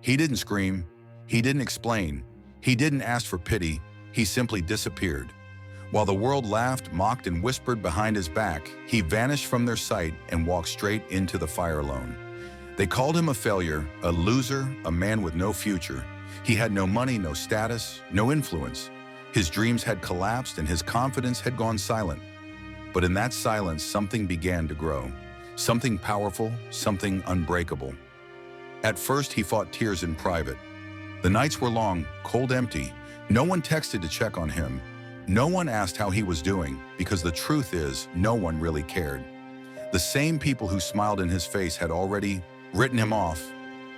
He didn't scream. He didn't explain. He didn't ask for pity. He simply disappeared. While the world laughed, mocked, and whispered behind his back, he vanished from their sight and walked straight into the fire alone. They called him a failure, a loser, a man with no future. He had no money, no status, no influence. His dreams had collapsed and his confidence had gone silent. But in that silence, something began to grow. Something powerful, something unbreakable. At first, he fought tears in private. The nights were long, cold, empty. No one texted to check on him. No one asked how he was doing, because the truth is, no one really cared. The same people who smiled in his face had already written him off.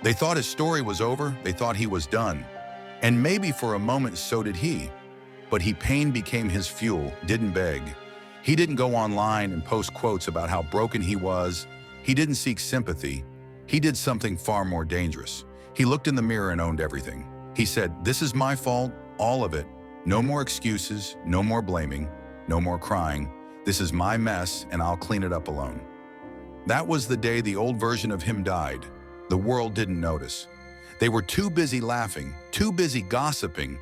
They thought his story was over. They thought he was done. And maybe for a moment, so did he. But pain became his fuel, didn't beg. He didn't go online and post quotes about how broken he was. He didn't seek sympathy. He did something far more dangerous. He looked in the mirror and owned everything. He said, "This is my fault, all of it. No more excuses, no more blaming, no more crying. This is my mess and I'll clean it up alone." That was the day the old version of him died. The world didn't notice. They were too busy laughing, too busy gossiping.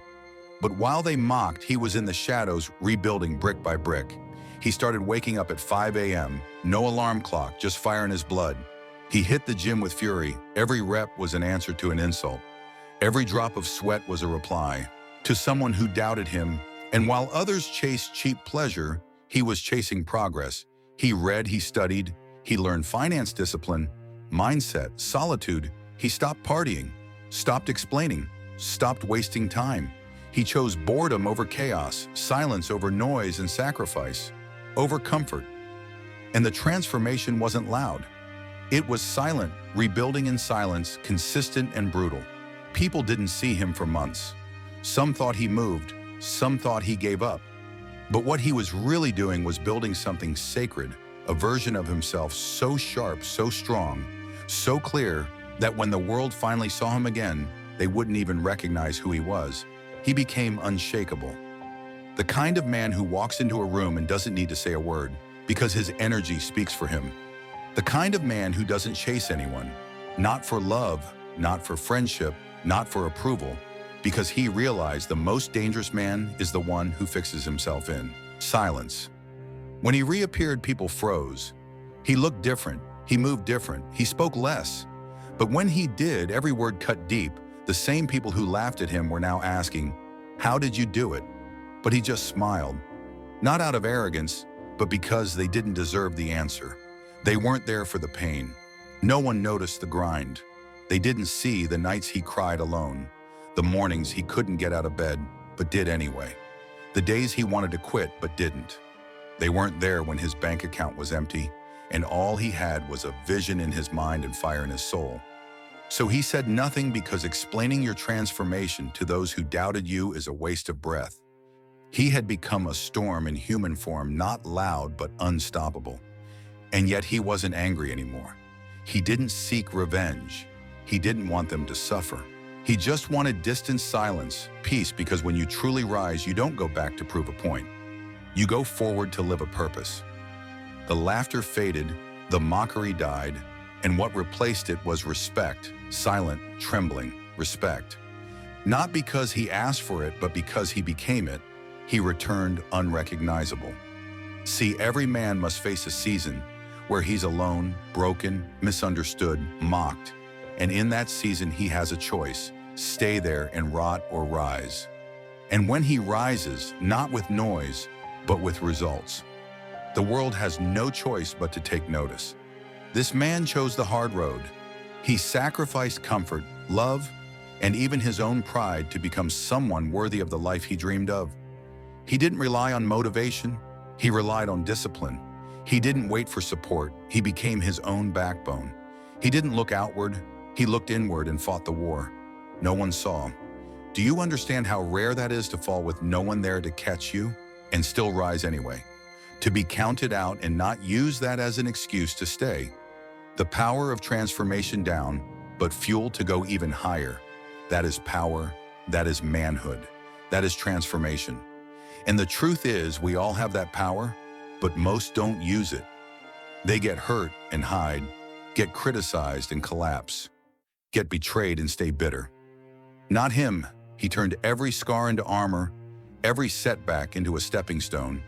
But while they mocked, he was in the shadows, rebuilding brick by brick. He started waking up at 5 a.m., no alarm clock, just fire in his blood. He hit the gym with fury. Every rep was an answer to an insult. Every drop of sweat was a reply to someone who doubted him. And while others chased cheap pleasure, he was chasing progress. He read, he studied, he learned finance discipline, mindset, solitude. He stopped partying, stopped explaining, stopped wasting time. He chose boredom over chaos, silence over noise, and sacrifice over comfort. And the transformation wasn't loud. It was silent, rebuilding in silence, consistent and brutal. People didn't see him for months. Some thought he moved, some thought he gave up. But what he was really doing was building something sacred, a version of himself so sharp, so strong, so clear that when the world finally saw him again, they wouldn't even recognize who he was. He became unshakable. The kind of man who walks into a room and doesn't need to say a word because his energy speaks for him. The kind of man who doesn't chase anyone, not for love, not for friendship, not for approval, because he realized the most dangerous man is the one who fixes himself in silence. When he reappeared, people froze. He looked different, he moved different, he spoke less. But when he did, every word cut deep. The same people who laughed at him were now asking, "How did you do it?" But he just smiled, not out of arrogance, but because they didn't deserve the answer. They weren't there for the pain. No one noticed the grind. They didn't see the nights he cried alone, the mornings he couldn't get out of bed, but did anyway, the days he wanted to quit but didn't. They weren't there when his bank account was empty, and all he had was a vision in his mind and fire in his soul. So he said nothing, because explaining your transformation to those who doubted you is a waste of breath. He had become a storm in human form, not loud but unstoppable. And yet he wasn't angry anymore. He didn't seek revenge. He didn't want them to suffer. He just wanted distant silence, peace, because when you truly rise, you don't go back to prove a point. You go forward to live a purpose. The laughter faded, the mockery died, and what replaced it was respect, silent, trembling, respect. Not because he asked for it, but because he became it. He returned unrecognizable. See, every man must face a season where he's alone, broken, misunderstood, mocked. And in that season, he has a choice: stay there and rot or rise. And when he rises, not with noise, but with results, the world has no choice but to take notice. This man chose the hard road. He sacrificed comfort, love, and even his own pride to become someone worthy of the life he dreamed of. He didn't rely on motivation. He relied on discipline. He didn't wait for support. He became his own backbone. He didn't look outward. He looked inward and fought the war no one saw. Do you understand how rare that is, to fall with no one there to catch you and still rise anyway? To be counted out and not use that as an excuse to stay. The power of transformation down, but fuel to go even higher. That is power. That is manhood. That is transformation. And the truth is, we all have that power, but most don't use it. They get hurt and hide, get criticized and collapse, get betrayed and stay bitter. Not him. He turned every scar into armor, every setback into a stepping stone,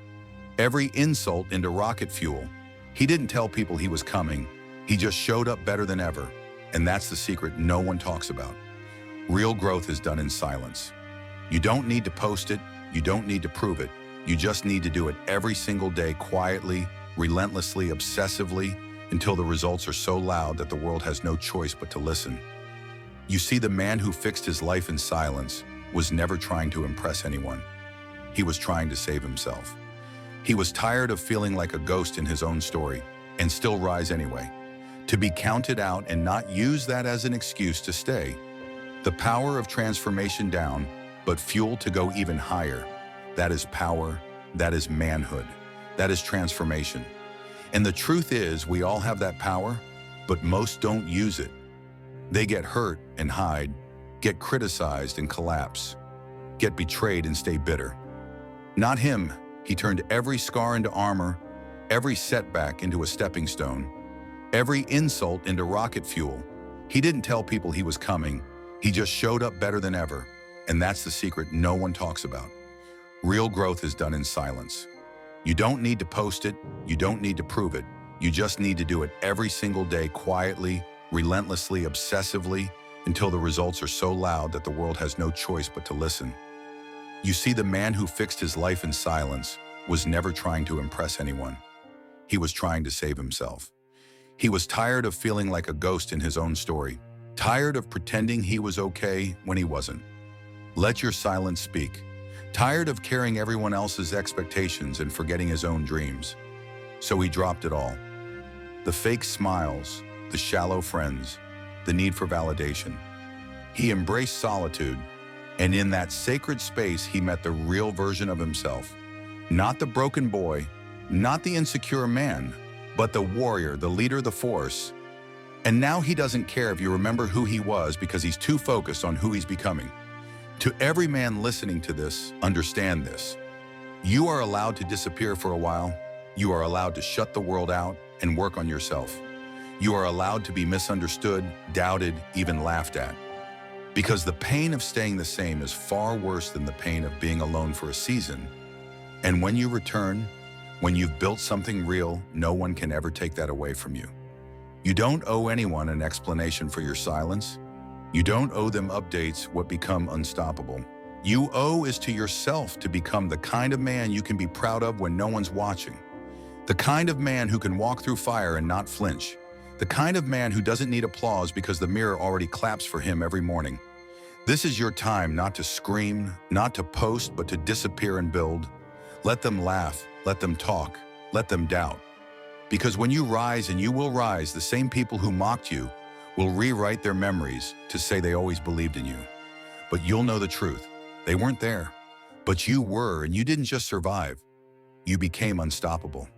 every insult into rocket fuel. He didn't tell people he was coming. He just showed up better than ever. And that's the secret no one talks about. Real growth is done in silence. You don't need to post it. You don't need to prove it. You just need to do it every single day, quietly, relentlessly, obsessively, until the results are so loud that the world has no choice but to listen. You see, the man who fixed his life in silence was never trying to impress anyone. He was trying to save himself. He was tired of feeling like a ghost in his own story, and still rise anyway. To be counted out and not use that as an excuse to stay. The power of transformation down, but fuel to go even higher. That is power, that is manhood, that is transformation. And the truth is, we all have that power, but most don't use it. They get hurt and hide, get criticized and collapse, get betrayed and stay bitter. Not him. He turned every scar into armor, every setback into a stepping stone, every insult into rocket fuel. He didn't tell people he was coming. He just showed up better than ever. And that's the secret no one talks about. Real growth is done in silence. You don't need to post it. You don't need to prove it. You just need to do it every single day, quietly, relentlessly, obsessively, until the results are so loud that the world has no choice but to listen. You see, the man who fixed his life in silence was never trying to impress anyone. He was trying to save himself. He was tired of feeling like a ghost in his own story, tired of pretending he was okay when he wasn't. Let your silence speak. Tired of carrying everyone else's expectations and forgetting his own dreams. So he dropped it all. The fake smiles, the shallow friends, the need for validation. He embraced solitude, and in that sacred space he met the real version of himself. Not the broken boy, not the insecure man, but the warrior, the leader, the force. And now he doesn't care if you remember who he was because he's too focused on who he's becoming. To every man listening to this, understand this. You are allowed to disappear for a while. You are allowed to shut the world out and work on yourself. You are allowed to be misunderstood, doubted, even laughed at. Because the pain of staying the same is far worse than the pain of being alone for a season. And when you return, when you've built something real, no one can ever take that away from you. You don't owe anyone an explanation for your silence. You don't owe them updates what become unstoppable. You owe is to yourself to become the kind of man you can be proud of when no one's watching. The kind of man who can walk through fire and not flinch. The kind of man who doesn't need applause because the mirror already claps for him every morning. This is your time not to scream, not to post, but to disappear and build. Let them laugh, let them talk, let them doubt. Because when you rise, and you will rise, the same people who mocked you will rewrite their memories to say they always believed in you. But you'll know the truth. They weren't there. But you were, and you didn't just survive. You became unstoppable.